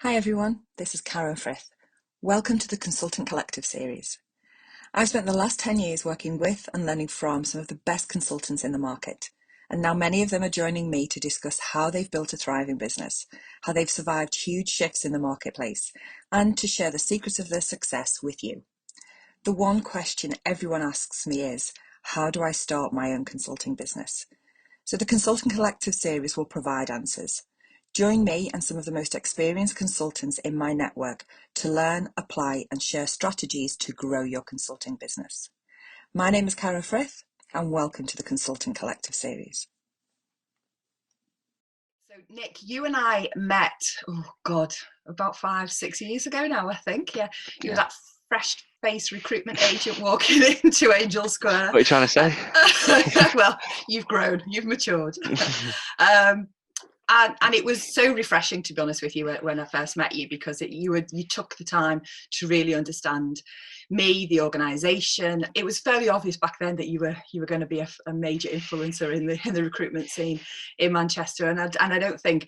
Hi everyone, this is Karen Frith. Welcome to the Consultant Collective series. I've spent the last 10 years working with and learning from some of the best consultants in the market, and now many of them are joining me to discuss how they've built a thriving business, how they've survived huge shifts in the marketplace, and to share the secrets of their success with you. The one question everyone asks me is, how do I start my own consulting business? So the Consultant Collective series will provide answers. Join me and some of the most experienced consultants in my network to learn, apply, and share strategies to grow your consulting business. My name is Karen Frith, and welcome to the Consultant Collective series. So Nick, you and I met, about 5-6 years ago now, I think. Yeah, you were that fresh-faced recruitment agent walking into Angel Square. What are you trying to say? Well, you've grown, you've matured. And it was so refreshing, to be honest with you, when I first met you, because you took the time to really understand me, the organisation. It was fairly obvious back then that you were going to be a major influencer in the recruitment scene in Manchester, and I don't think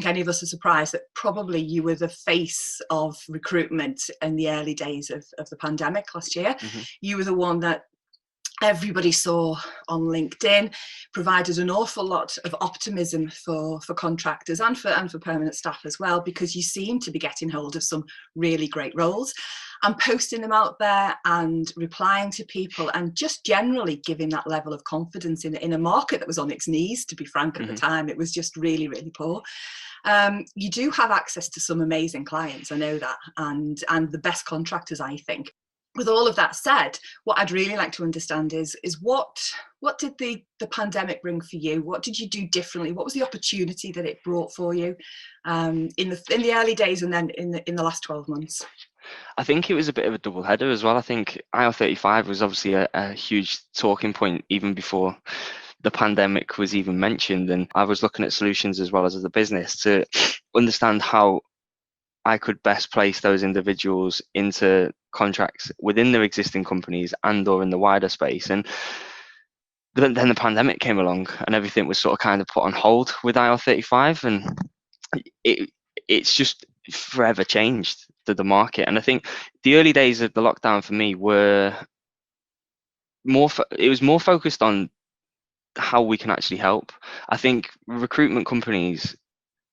any of us are surprised that probably you were the face of recruitment in the early days of the pandemic last year. Mm-hmm. You were the one that everybody saw on LinkedIn, provided an awful lot of optimism for contractors and for permanent staff as well, because you seem to be getting hold of some really great roles and posting them out there and replying to people and just generally giving that level of confidence in a market that was on its knees, to be frank. At the time, it was just really, really poor. You do have access to some amazing clients, I know that, and the best contractors, I think. With all of that said, what I'd really like to understand is what did the pandemic bring for you? What did you do differently? What was the opportunity that it brought for you in the early days, and then in the last 12 months? I think it was a bit of a double header as well. I think IR35 was obviously a huge talking point even before the pandemic was even mentioned, and I was looking at solutions as well as the business to understand how I could best place those individuals into contracts within their existing companies and or in the wider space. And then the pandemic came along and everything was sort of kind of put on hold with IR35, and it's just forever changed the market. And I think the early days of the lockdown for me were it was more focused on how we can actually help. I think recruitment companies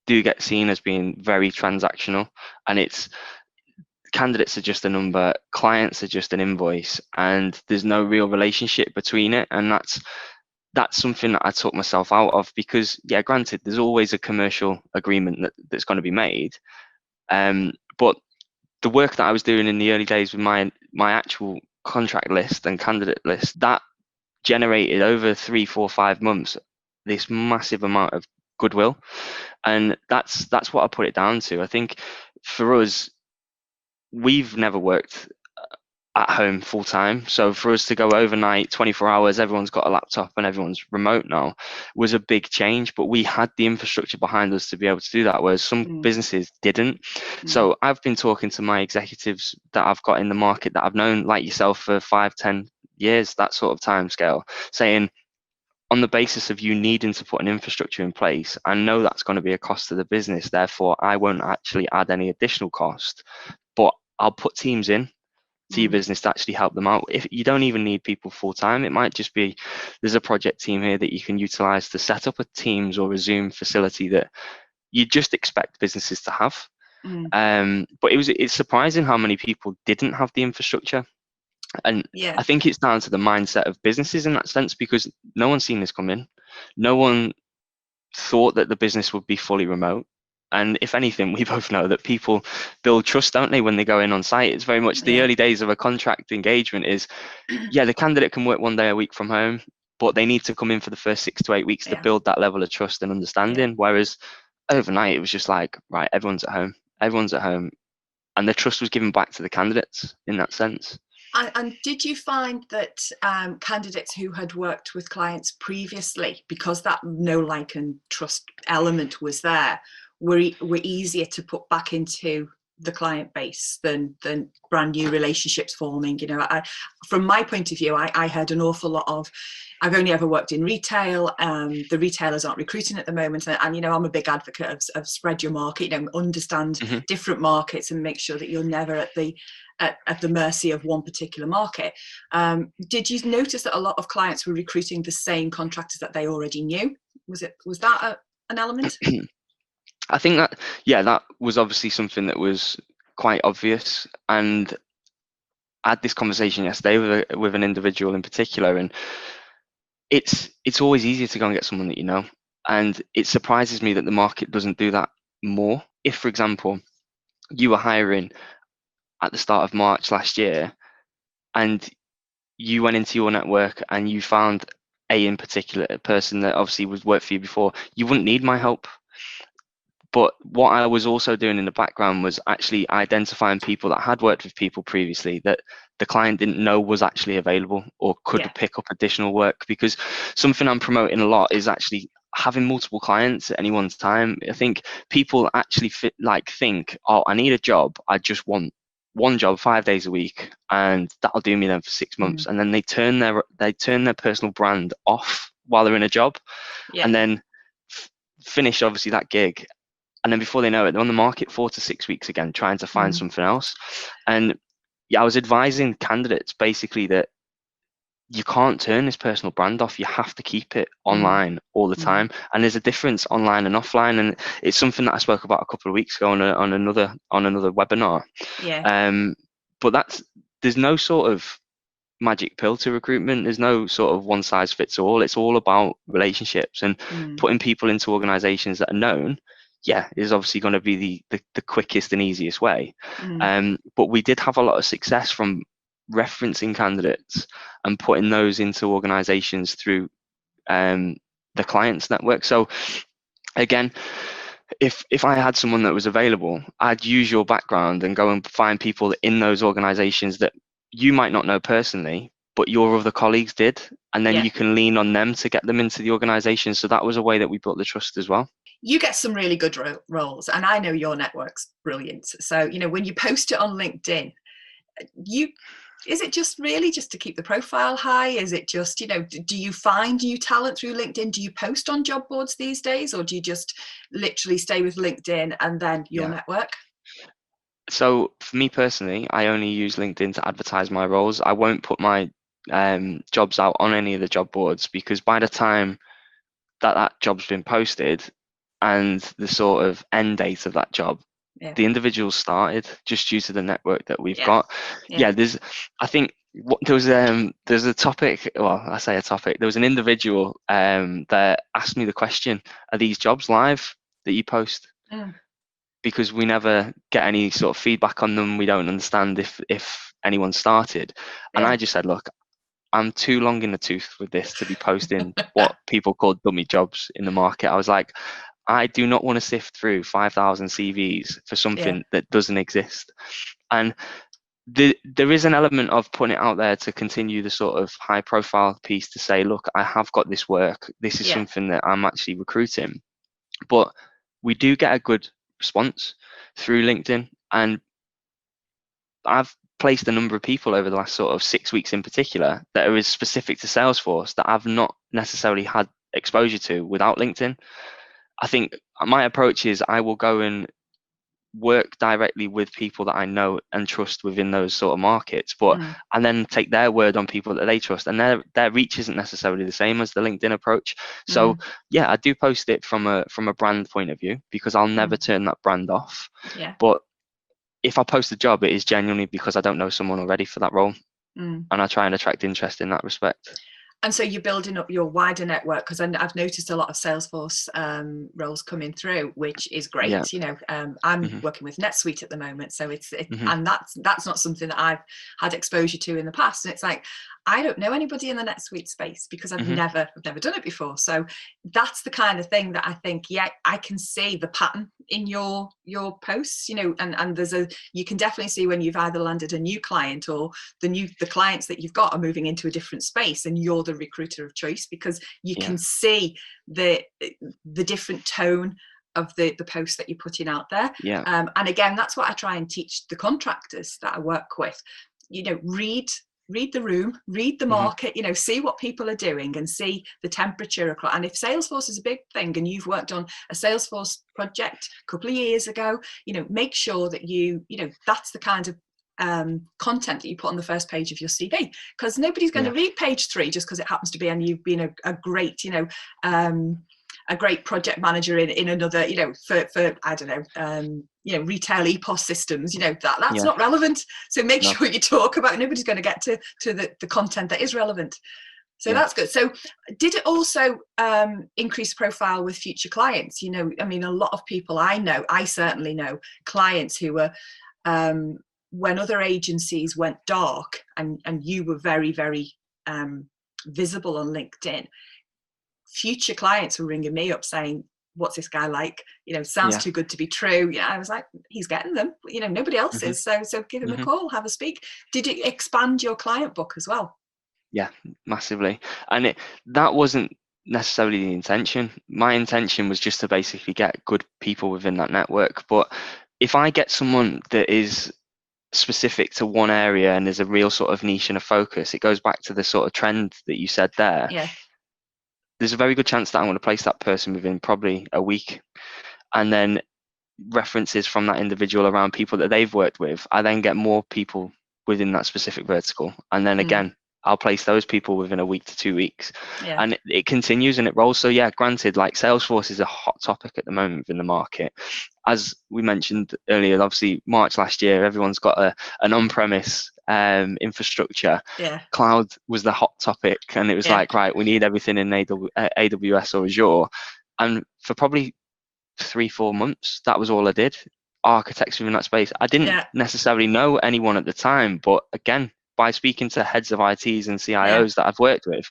do get seen as being very transactional, and it's candidates are just a number, clients are just an invoice, and there's no real relationship between it. And that's something that I took myself out of, because granted, there's always a commercial agreement that's going to be made, but the work that I was doing in the early days with my actual contract list and candidate list, that generated over 3, 4, 5 months this massive amount of goodwill. And that's what I put it down to. I think for us, we've never worked at home full time, so for us to go overnight 24 hours, everyone's got a laptop and everyone's remote now, was a big change. But we had the infrastructure behind us to be able to do that, whereas some businesses didn't. So I've been talking to my executives that I've got in the market that I've known, like yourself, for 5-10 years, that sort of time scale, saying, on the basis of you needing to put an infrastructure in place, I know that's going to be a cost to the business. Therefore, I won't actually add any additional cost, but I'll put teams in to your business to actually help them out. If you don't even need people full time, it might just be there's a project team here that you can utilize to set up a Teams or a Zoom facility that you just expect businesses to have. But it's surprising how many people didn't have the infrastructure. And I think it's down to the mindset of businesses in that sense, because no one's seen this come in. No one thought that the business would be fully remote. And if anything, we both know that people build trust, don't they, when they go in on site. It's very much the early days of a contract engagement is, the candidate can work 1 day a week from home, but they need to come in for the first 6 to 8 weeks to build that level of trust and understanding. Whereas overnight, it was just like, right, everyone's at home. And the trust was given back to the candidates in that sense. And did you find that candidates who had worked with clients previously, because that know, like, and trust element was there, were easier to put back into the client base than brand new relationships forming. You know, from my point of view, I heard an awful lot of, I've only ever worked in retail. The retailers aren't recruiting at the moment, and you know, I'm a big advocate of spread your market. You know, understand different markets and make sure that you're never at the mercy of one particular market. Did you notice that a lot of clients were recruiting the same contractors that they already knew? Was that an element? I think that, yeah, that was obviously something that was quite obvious. And I had this conversation yesterday with an individual in particular, and it's always easier to go and get someone that you know. And it surprises me that the market doesn't do that more. If, for example, you were hiring at the start of March last year, and you went into your network and you found in particular a person that obviously was worked for you before, you wouldn't need my help. But what I was also doing in the background was actually identifying people that had worked with people previously that the client didn't know was actually available or could pick up additional work. Because something I'm promoting a lot is actually having multiple clients at any one time. I think people actually think, oh, I need a job. I just want one job 5 days a week, and that'll do me then for 6 months. And then they turn their personal brand off while they're in a job, and then finish obviously that gig. And then before they know it, they're on the market 4 to 6 weeks again, trying to find something else. And yeah, I was advising candidates basically that you can't turn this personal brand off. You have to keep it online all the time. And there's a difference online and offline. And it's something that I spoke about a couple of weeks ago on another webinar. But there's no sort of magic pill to recruitment. There's no sort of one size fits all. It's all about relationships and putting people into organizations that are known. Is obviously going to be the quickest and easiest way. But we did have a lot of success from referencing candidates and putting those into organizations through the client's network. So again, if I had someone that was available, I'd use your background and go and find people in those organizations that you might not know personally, but your other colleagues did, and then you can lean on them to get them into the organization. So that was a way that we built the trust as well. You get some really good roles, and I know your network's brilliant. So, you know, when you post it on LinkedIn, is it just really just to keep the profile high? Is it just, you know, do you find new talent through LinkedIn? Do you post on job boards these days, or do you just literally stay with LinkedIn and then your network? So for me personally, I only use LinkedIn to advertise my roles. I won't put my jobs out on any of the job boards, because by the time that job's been posted and the sort of end date of that job, the individual started just due to the network that we've got. There's a topic, well, I say a topic, there was an individual that asked me the question, are these jobs live that you post? Because we never get any sort of feedback on them. We don't understand if anyone started. And I just said, look, I'm too long in the tooth with this to be posting what people call dummy jobs in the market. I was like, I do not want to sift through 5,000 CVs for something that doesn't exist. And there is an element of putting it out there to continue the sort of high profile piece to say, look, I have got this work. This is something that I'm actually recruiting. But we do get a good response through LinkedIn. And I've placed a number of people over the last sort of 6 weeks in particular that are specific to Salesforce that I've not necessarily had exposure to without LinkedIn. I think my approach is I will go and work directly with people that I know and trust within those sort of markets, but and then take their word on people that they trust, and their reach isn't necessarily the same as the LinkedIn approach. So I do post it from a brand point of view, because I'll never turn that brand off. But if I post a job, it is genuinely because I don't know someone already for that role, and I try and attract interest in that respect. And so you're building up your wider network, because I've noticed a lot of Salesforce roles coming through, which is great. You know, I'm working with NetSuite at the moment, so it's and that's not something that I've had exposure to in the past. And it's like, I don't know anybody in the NetSuite space because I've never done it before. So that's the kind of thing that I think, I can see the pattern in your posts, you know, and you can definitely see when you've either landed a new client or the clients that you've got are moving into a different space, and you're the recruiter of choice, because you can see the different tone of the posts that you're putting out there. Yeah. And again, that's what I try and teach the contractors that I work with. Read the room, read the market, see what people are doing and see the temperature across. And if Salesforce is a big thing and you've worked on a Salesforce project a couple of years ago, make sure that that's the kind of content that you put on the first page of your CV, because nobody's going to read page 3 just because it happens to be and you've been a great a great project manager in another, for I don't know, retail EPOS systems, that's not relevant. So make sure you talk about. Nobody's going to get to the content that is relevant. So that's good. So did it also increase profile with future clients? I mean, a lot of people I certainly know clients who were when other agencies went dark and you were very, very visible on LinkedIn, future clients were ringing me up saying, what's this guy like? Sounds too good to be true. I was like, he's getting them. Nobody else is. So give him a call, have a speak. Did it expand your client book as well? Yeah, massively. And that wasn't necessarily the intention. My intention was just to basically get good people within that network. But if I get someone that is specific to one area and there's a real sort of niche and a focus, it goes back to the sort of trend that you said there. Yeah. There's a very good chance that I'm going to place that person within probably a week. And then references from that individual around people that they've worked with, I then get more people within that specific vertical. And then again, I'll place those people within a week to 2 weeks. Yeah. And it continues and it rolls. So yeah, granted, like Salesforce is a hot topic at the moment within the market. As we mentioned earlier, obviously March last year, everyone's got an on-premise infrastructure. Yeah. Cloud was the hot topic, and it was like, right, we need everything in AWS or Azure. And for probably 3-4 months, that was all I did. Architects within that space. I didn't necessarily know anyone at the time, but again, by speaking to heads of ITs and CIOs that I've worked with,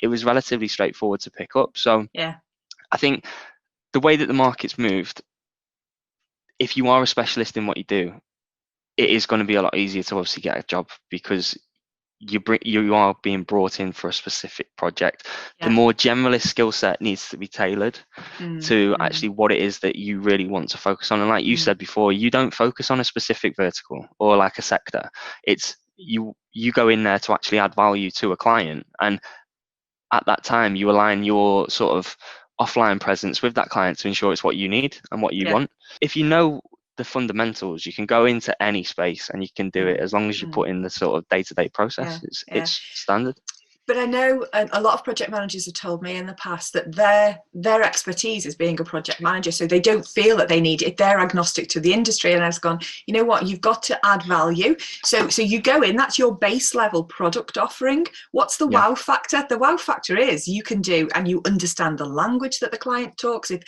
it was relatively straightforward to pick up. So I think the way that the market's moved, if you are a specialist in what you do, it is going to be a lot easier to obviously get a job because you are being brought in for a specific project. The more generalist skill set needs to be tailored to actually what it is that you really want to focus on. And like you said before, you don't focus on a specific vertical or like a sector. It's you go in there to actually add value to a client, and at that time you align your sort of offline presence with that client to ensure it's what you need and what you want. If you know the fundamentals, you can go into any space and you can do it as long as you put in the sort of day-to-day process. It's standard. But I know a lot of project managers have told me in the past that their expertise is being a project manager, so they don't feel that they need it. They're agnostic to the industry, and I've gone, you know what, you've got to add value. So you go in, that's your base level product offering. What's the wow factor? The wow factor is you can do and you understand the language that the client talks. If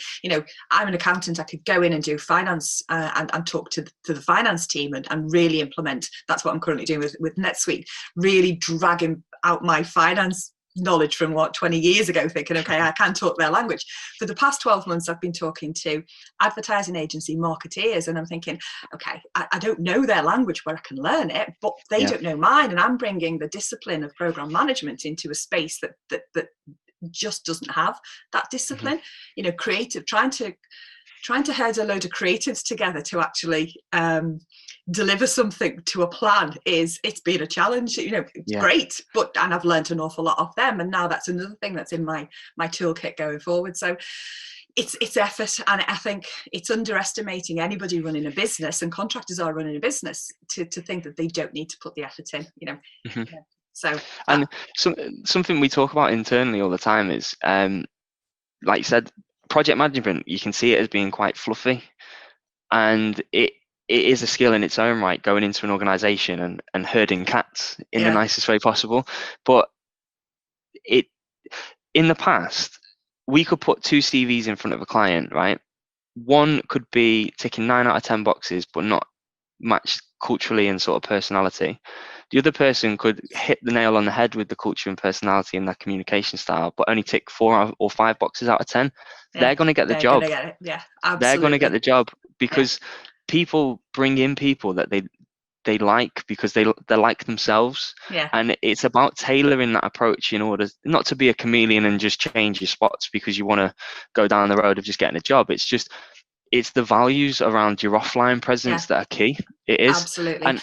I'm an accountant, I could go in and do finance and talk to the finance team and really implement. That's what I'm currently doing with NetSuite, really dragging out my finance knowledge from 20 years ago, thinking, okay, I can talk their language. For the past 12 months, I've been talking to advertising agency marketeers, and I'm thinking, okay, I don't know their language, but I can learn it, but they don't know mine. And I'm bringing the discipline of program management into a space that just doesn't have that discipline. Creative, trying to herd a load of creatives together to actually deliver something to a plan it's been a challenge. It's great, and I've learned an awful lot off them, and now that's another thing that's in my toolkit going forward. So it's effort, and I think it's underestimating anybody running a business, and contractors are running a business, to think that they don't need to put the effort in. So and something we talk about internally all the time is like you said, project management, you can see it as being quite fluffy, and it is a skill in its own right, going into an organization and herding cats in the nicest way possible. But in the past, we could put 2 CVs in front of a client, right? One could be ticking 9 out of 10 boxes, but not matched culturally and sort of personality. The other person could hit the nail on the head with the culture and personality and their communication style, but only tick 4 or 5 boxes out of 10. They're going to get the job. Get it. Absolutely. They're going to get the job because people bring in people that they like, because they're like themselves. Yeah. And it's about tailoring that approach in order not to be a chameleon and just change your spots because you want to go down the road of just getting a job. It's the values around your offline presence that are key. It is. Absolutely. And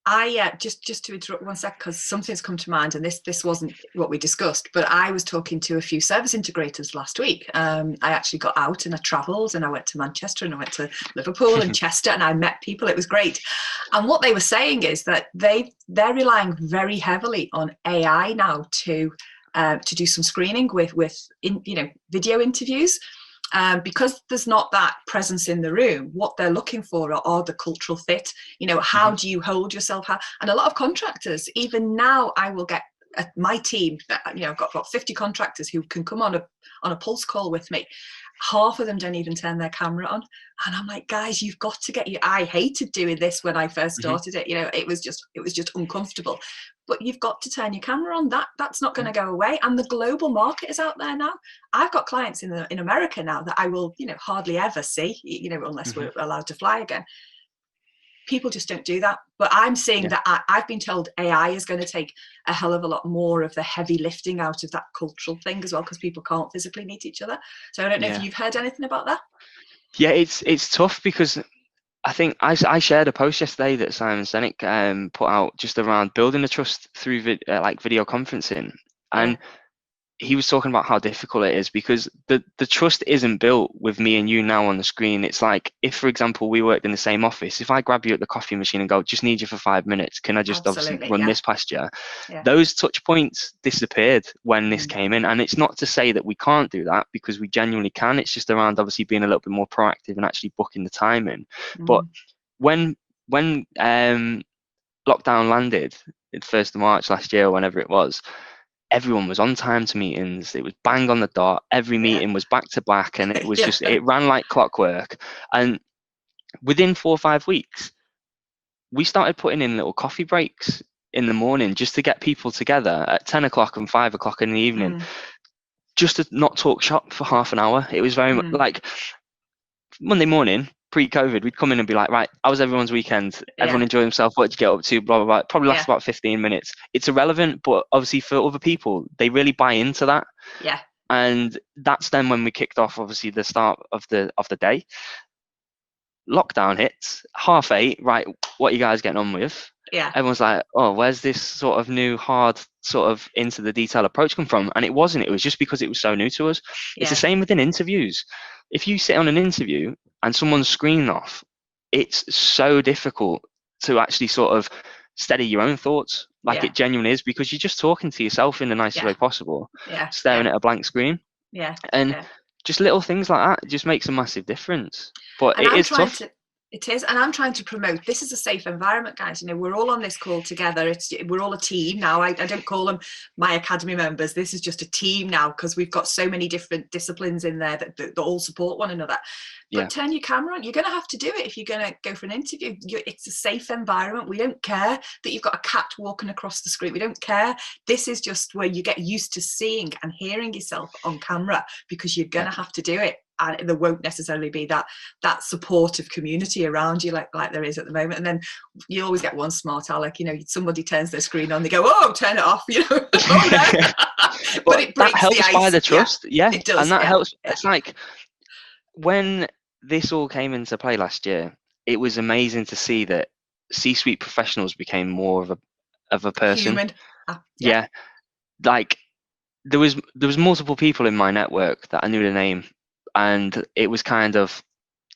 I just to interrupt 1 sec, because something's come to mind, and this wasn't what we discussed, but I was talking to a few service integrators last week. I actually got out and I travelled, and I went to Manchester and I went to Liverpool and Chester, and I met people. It was great. And what they were saying is that they're relying very heavily on AI now to do some screening with video interviews. Because there's not that presence in the room, what they're looking for are the cultural fit. How do you hold yourself? And a lot of contractors, even now, I will get my team. I've got about 50 contractors who can come on a pulse call with me. Half of them don't even turn their camera on, and I'm like, guys, you've got to get your. I hated doing this when I first started it. It was just uncomfortable. But you've got to turn your camera on. That's not going to go away. And the global market is out there now. I've got clients in America now that I will hardly ever see, unless we're allowed to fly again. People just don't do that. But I'm seeing that I've been told AI is going to take a hell of a lot more of the heavy lifting out of that cultural thing as well, because people can't physically meet each other. So I don't know if you've heard anything about that. Yeah, it's tough, because I think I shared a post yesterday that Simon Sinek put out just around building the trust through video conferencing, and he was talking about how difficult it is, because the trust isn't built with me and you now on the screen. It's like, if, for example, we worked in the same office, if I grab you at the coffee machine and go, just need you for 5 minutes, can I just obviously run this past you? Those touch points disappeared when this came in. And it's not to say that we can't do that, because we genuinely can. It's just around obviously being a little bit more proactive and actually booking the time in. But when lockdown landed, the 1st of March last year, or whenever it was, everyone was on time to meetings. It was bang on the dot. Every meeting was back to back, and it was just, it ran like clockwork. And within 4 or 5 weeks, we started putting in little coffee breaks in the morning just to get people together at 10 o'clock and 5 o'clock in the evening, just to not talk shop for half an hour. It was very much like Monday morning, pre-COVID, we'd come in and be like, right, how was everyone's weekend? Everyone enjoy themselves? What did you get up to? Blah, blah, blah. Probably lasts about 15 minutes. It's irrelevant, but obviously for other people, they really buy into that. Yeah. And that's then when we kicked off, obviously, the start of the day. Lockdown hits, 8:30, right, what are you guys getting on with? Everyone's like, oh, where's this sort of new, hard, sort of into the detail approach come from? And it wasn't. It was just because it was so new to us. It's the same within interviews. If you sit on an interview and someone's screen off, it's so difficult to actually sort of steady your own thoughts, like it genuinely is, because you're just talking to yourself in the nicest way possible, staring at a blank screen. And just little things like that just makes a massive difference. But it is tough. It is, and I'm trying to promote, this is a safe environment, guys. We're all on this call together. We're all a team now. I don't call them my academy members. This is just a team now, because we've got so many different disciplines in there that all support one another. But turn your camera on. You're going to have to do it if you're going to go for an interview. It's a safe environment. We don't care that you've got a cat walking across the screen. We don't care. This is just where you get used to seeing and hearing yourself on camera, because you're going to have to do it. And there won't necessarily be that supportive community around you like there is at the moment. And then you always get one smart aleck, somebody turns their screen on, they go, oh, turn it off, Oh, no. But it breaks that helps the ice. By the trust. It does. And that helps. It's like when this all came into play last year, it was amazing to see that C-suite professionals became more of a person. Human. Like there was multiple people in my network that I knew the name, and it was kind of,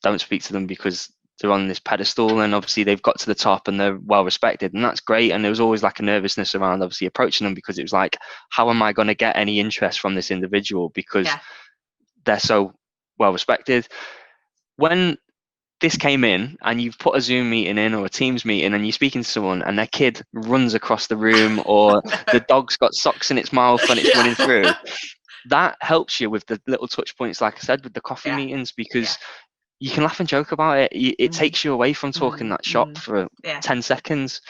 don't speak to them because they're on this pedestal, and obviously they've got to the top and they're well respected, and that's great. And there was always like a nervousness around obviously approaching them, because it was like, how am I going to get any interest from this individual, because they're so well respected. When this came in and you've put a Zoom meeting in or a Teams meeting, and you're speaking to someone and their kid runs across the room, or the dog's got socks in its mouth when it's running through, that helps you with the little touch points, like I said, with the coffee meetings, because you can laugh and joke about it. It takes you away from talking that shop for 10 seconds.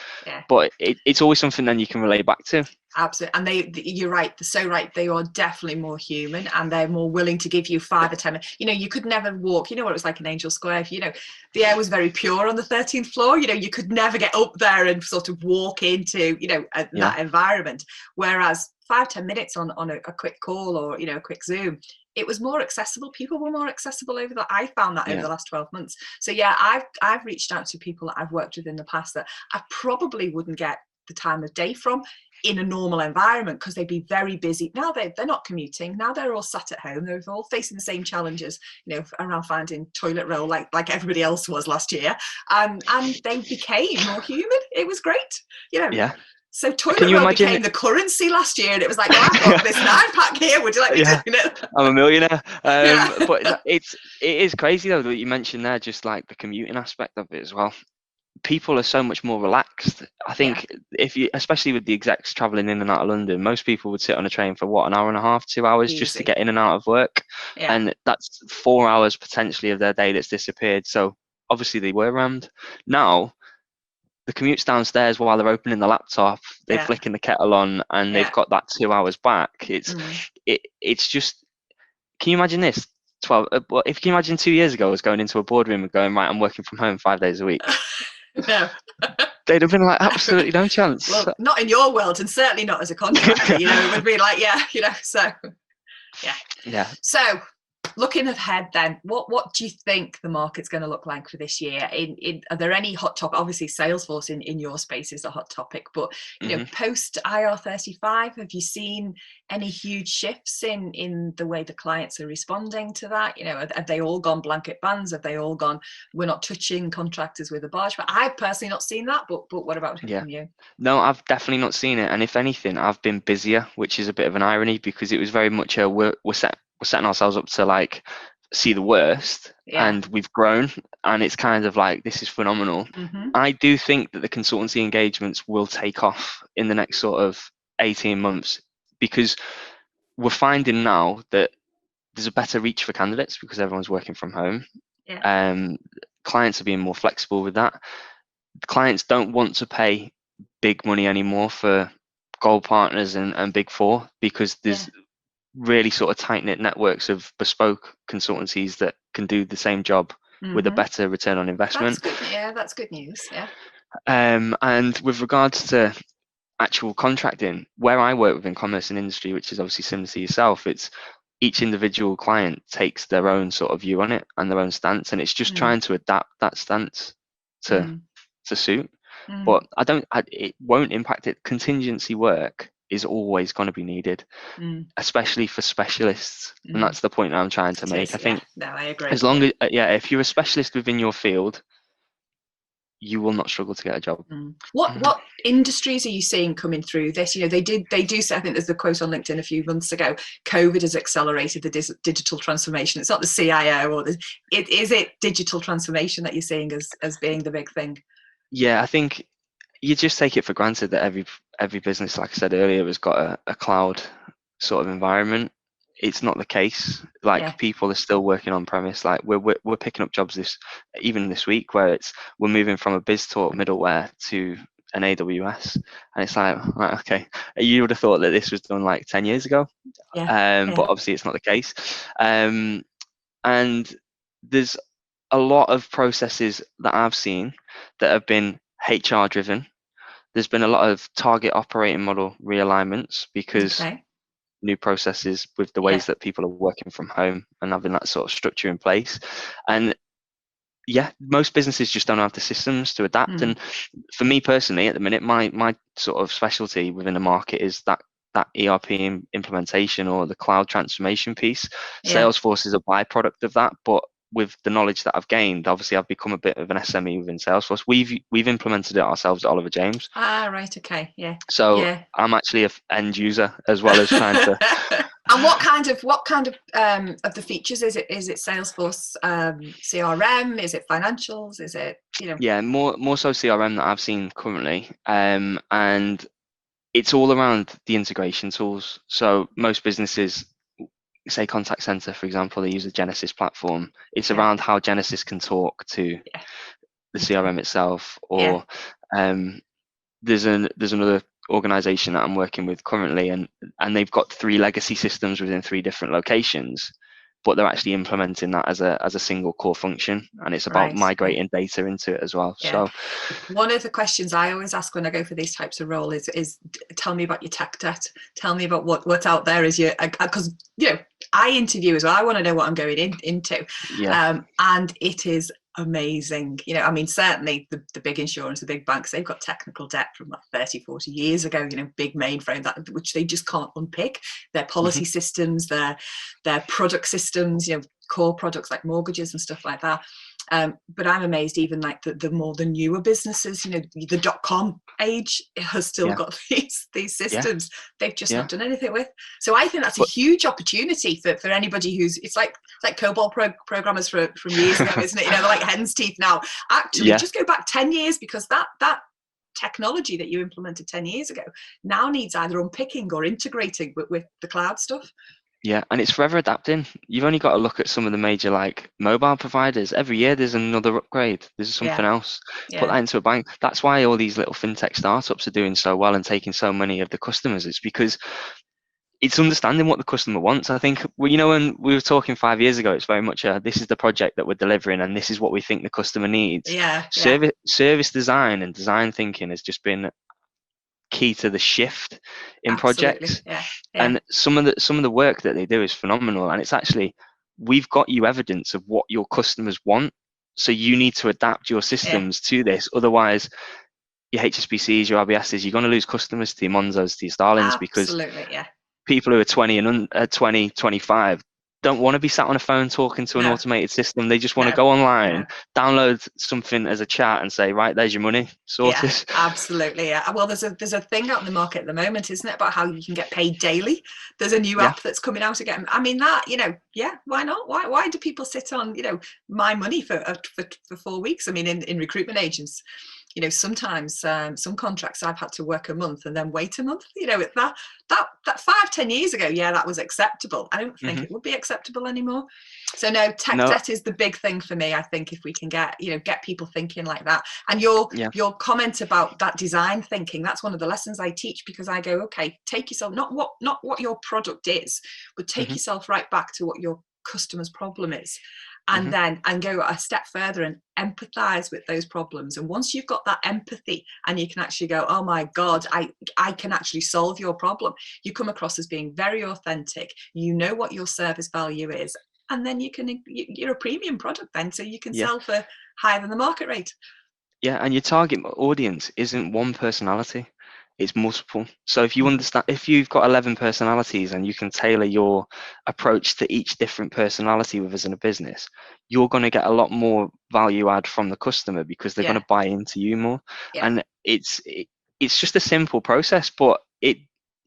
But it's always something then you can relate back to. Absolutely. And you're right, they're so right, they are definitely more human, and they're more willing to give you 5 or 10 minutes. You could never walk, what it was like in Angel Square, the air was very pure on the 13th floor, you could never get up there and sort of walk into that environment, whereas 5-10 minutes on a quick call, or a quick Zoom, it was more accessible. People were more accessible over that. I found that over the last 12 months. So I've reached out to people that I've worked with in the past that I probably wouldn't get the time of day from in a normal environment, because they'd be very busy. Now they're not commuting. Now they're all sat at home. They're all facing the same challenges, around finding toilet roll, like everybody else was last year. And they became more human. It was great. Yeah. So toilet roll became the currency last year, and it was like, well, I've got this 9-pack here. Would you like me to? I'm a millionaire. But it is crazy though that you mentioned there, just like the commuting aspect of it as well. People are so much more relaxed. I think especially with the execs traveling in and out of London, most people would sit on a train for what, an hour and a half, 2 hours just to get in and out of work. And that's 4 hours potentially of their day that's disappeared. So obviously they were rammed. Now the commute's downstairs while they're opening the laptop, they're flicking the kettle on, and they've got that 2 hours back. It's just, can you imagine this? If you imagine 2 years ago I was going into a boardroom and going, right, I'm working from home 5 days a week. No. They'd have been like, absolutely no chance. Well, not in your world, and certainly not as a contractor. It would be like, so So looking ahead then, what do you think the market's going to look like for this year? Are there any hot topic? Obviously Salesforce in your space is a hot topic, but post IR35, have you seen any huge shifts in the way the clients are responding to that? Have they all gone blanket bans? Have they all gone, we're not touching contractors with a barge? But I've personally not seen that, but what about from you? No, I've definitely not seen it, and if anything, I've been busier, which is a bit of an irony, because it was very much a we're setting ourselves up to like see the worst, and we've grown, and it's kind of like, this is phenomenal. I do think that the consultancy engagements will take off in the next sort of 18 months, because we're finding now that there's a better reach for candidates because everyone's working from home. Clients are being more flexible with that. Clients don't want to pay big money anymore for gold partners and big four, because there's really sort of tight-knit networks of bespoke consultancies that can do the same job with a better return on investment. That's good. That's good news. And with regards to actual contracting, where I work within commerce and industry, which is obviously similar to yourself, it's each individual client takes their own sort of view on it and their own stance, and it's just trying to adapt that stance to suit. But it won't impact it. Contingency work is always going to be needed, especially for specialists, and that's the point that I'm trying to make. I think I agree. As long as if you're a specialist within your field, you will not struggle to get a job. What industries are you seeing coming through this? They do say, I think there's the quote on LinkedIn a few months ago, COVID has accelerated the digital transformation. It's not the CIO or is it digital transformation that you're seeing as being the big thing? Yeah, I think you just take it for granted that every business, like I said earlier, has got a cloud sort of environment. It's not the case. People are still working on premise. Like we're picking up jobs this week where we're moving from a BizTalk middleware to an AWS, and it's like, right, okay, you would have thought that this was done like 10 years ago, but obviously it's not the case. And there's a lot of processes that I've seen that have been HR driven. There's been a lot of target operating model realignments because new processes with the ways that people are working from home and having that sort of structure in place. And most businesses just don't have the systems to adapt. And for me personally, at the minute, my sort of specialty within the market is that ERP implementation or the cloud transformation piece. Salesforce is a byproduct of that, but with the knowledge that I've gained, obviously I've become a bit of an SME within Salesforce. We've implemented it ourselves at Oliver James. Right, okay, So I'm actually an end user as well as trying to. And what kind of the features is it? Is it Salesforce CRM? Is it financials? Is it Yeah, more so CRM that I've seen currently, and it's all around the integration tools. So most businesses, say contact center, for example, they use a Genesis platform. It's around how Genesis can talk to the CRM itself, or there's another organization that I'm working with currently, and they've got 3 legacy systems within 3 different locations, but they're actually implementing that as a single core function, and it's about Right. migrating data into it as well. Yeah. So one of the questions I always ask when I go for these types of role is tell me about your tech debt. Tell me about what's out there as you, because I interview as well. I want to know what I'm going into. yeah. And it is amazing. I mean, certainly the big insurance, the big banks, they've got technical debt from like 30, 40 years ago, big mainframe which they just can't unpick. Their policy systems, their product systems, core products like mortgages and stuff like that. But I'm amazed, even like the newer businesses, the .com age has still got these systems they've just not done anything with. So I think that's a huge opportunity for anybody who's, it's like COBOL programmers from years ago, isn't it? They're like hen's teeth now. Actually, just go back 10 years, because that technology that you implemented 10 years ago now needs either unpicking or integrating with the cloud stuff. Yeah, and it's forever adapting. You've only got to look at some of the major like mobile providers. Every year there's another upgrade. There's something else. Put that into a bank. That's why all these little fintech startups are doing so well and taking so many of the customers. It's because it's understanding what the customer wants. I think, well, when we were talking 5 years ago, it's very much this is the project that we're delivering and this is what we think the customer needs. Service design and design thinking has just been key to the shift in projects. And some of the work that they do is phenomenal, and it's actually, we've got you evidence of what your customers want, so you need to adapt your systems to this. Otherwise your HSBCs, your RBSs, you're going to lose customers to your Monzos, to your Starlings, because people who are 20 and 25 don't want to be sat on a phone talking to an automated system. They just want to go online, download something as a chat and say, right, there's your money, sorted. Absolutely. Well, there's a thing out in the market at the moment, isn't it, about how you can get paid daily? There's a new app that's coming out again. I mean, that, why not? Why do people sit on, my money for 4 weeks? I mean, in recruitment agents, sometimes some contracts I've had to work a month and then wait a month. That 5-10 years ago, that was acceptable. I don't think it would be acceptable anymore. So no, tech debt is the big thing for me. I think if we can get people thinking like that, and your comment about that design thinking, that's one of the lessons I teach, because I go, okay, take yourself, not what your product is, but take yourself right back to what your customer's problem is. And then go a step further and empathize with those problems. And once you've got that empathy and you can actually go, oh my God, I can actually solve your problem, you come across as being very authentic. You know what your service value is. And then you're a premium product then, so you can sell for higher than the market rate. Yeah, and your target audience isn't one personality. It's multiple. So if you understand, if you've got 11 personalities and you can tailor your approach to each different personality within a business, you're going to get a lot more value add from the customer, because they're going to buy into you more. And it's just a simple process, but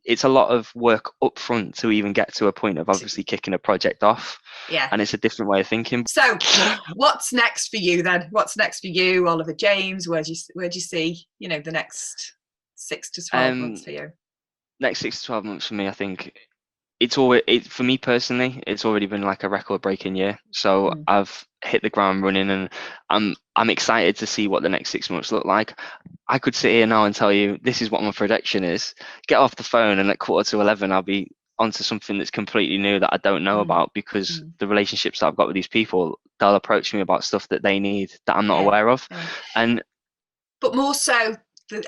it's a lot of work up front to even get to a point of obviously kicking a project off. And it's a different way of thinking. So what's next for you then? What's next for you, Oliver James? Where do you see, the next 6 to 12 months for you? Next 6 to 12 months for me, I think for me personally, it's already been like a record-breaking year. So I've hit the ground running, and I'm excited to see what the next 6 months look like. I could sit here now and tell you this is what my prediction is. Get off the phone, and at 11:15, I'll be onto something that's completely new that I don't know about, because the relationships that I've got with these people, they'll approach me about stuff that they need that I'm not aware of. But more so,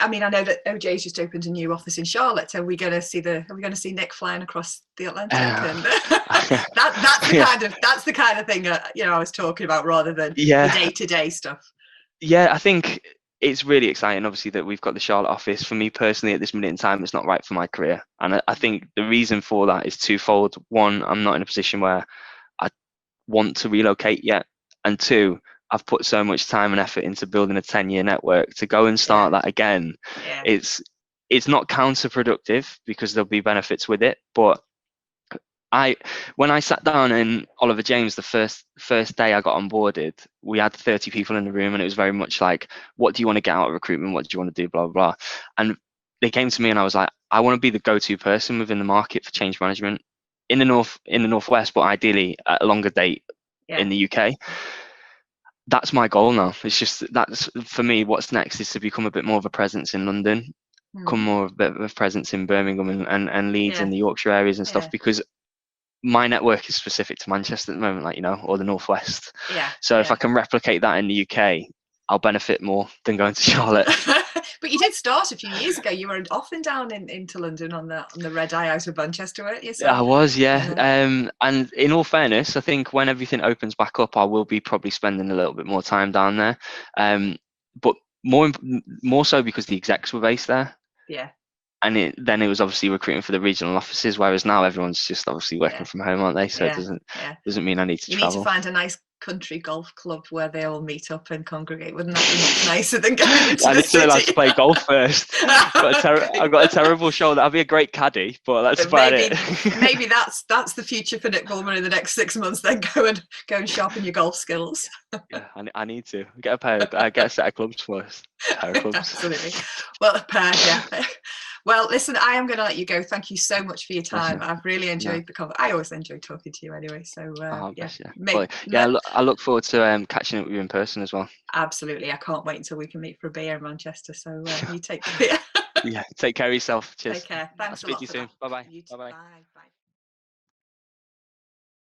I mean, I know that OJ's just opened a new office in Charlotte. Are we going to see Nik flying across the Atlantic? And that's the kind of thing I was talking about, rather than the day-to-day stuff. Yeah, I think it's really exciting, obviously, that we've got the Charlotte office. For me personally, at this minute in time, it's not right for my career, and I think the reason for that is twofold. One, I'm not in a position where I want to relocate yet, and two, I've put so much time and effort into building a 10-year network. To go and start that again, it's not counterproductive, because there'll be benefits with it. But when I sat down in Oliver James, the first day I got onboarded, we had 30 people in the room, and it was very much like, what do you want to get out of recruitment? What do you want to do? Blah, blah, blah. And they came to me, and I was like, I want to be the go-to person within the market for change management in the Northwest, but ideally at a longer date in the UK. That's my goal now. It's just, that's for me, what's next is to become a bit more of a presence in London. become more of a bit of a presence in Birmingham and Leeds Yeah. and the Yorkshire areas and stuff, Yeah. because my network is specific to Manchester at the moment, like, you know, or the Northwest. Yeah. So if Yeah. I can replicate that in the UK, I'll benefit more than going to Charlotte. But you did start a few years ago. You were often down into London on the red eye out of Manchester, weren't you? So, I was, yeah. yeah. And in all fairness, I think when everything opens back up, I will be probably spending a little bit more time down there. But more so because the execs were based there. Yeah. And then it was obviously recruiting for the regional offices, whereas now everyone's just obviously working Yeah. from home, aren't they? So Yeah. it Yeah. doesn't mean I need to You travel. need to find a nice country golf club where they all meet up and congregate. Wouldn't that be much nicer than going into I the need to learn how to city? play golf first. I've got a terrible shoulder. I'll be a great caddy, but that's about it. Maybe that's the future for Nik Bulmer in the next 6 months. Then go and sharpen your golf skills. Yeah, I need to get a set of clubs first. A pair of clubs. Absolutely. Well, a pair, yeah. Well, listen, I am going to let you go. Thank you so much for your time. I've really enjoyed the conversation. I always enjoy talking to you anyway. So, I look forward to catching up with you in person as well. Absolutely. I can't wait until we can meet for a beer in Manchester. So you take care. Yeah, take care of yourself. Cheers. Take care. Thanks I'll speak a lot to you for soon. that. Bye-bye. You too. Bye-bye. Bye. Bye.